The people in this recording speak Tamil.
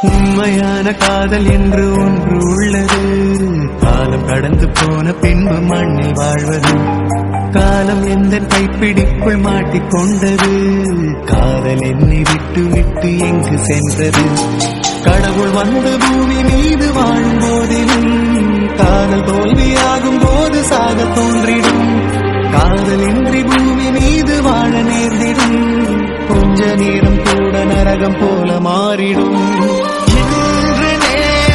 உண்மையான காதல் என்று ஒன்று உள்ளது. காலம் கடந்து போன பின்பு மண்ணில் வாழ்வது. காலம் எந்த கைப்பிடிக்குள் மாட்டிக்கொண்டது. காதல் என்னை விட்டு விட்டு எங்கு சென்றது. கடவுள் வந்து பூமி மீது வாழும் போதிலும் காதல் தோல்வியாகும் போது சாக தோன்றிடும். காதல் இன்றி பூமி மீது வாழ நேர்ந்திடும். கொஞ்ச நேரம் கூட நரகம் போல மாறிடும்.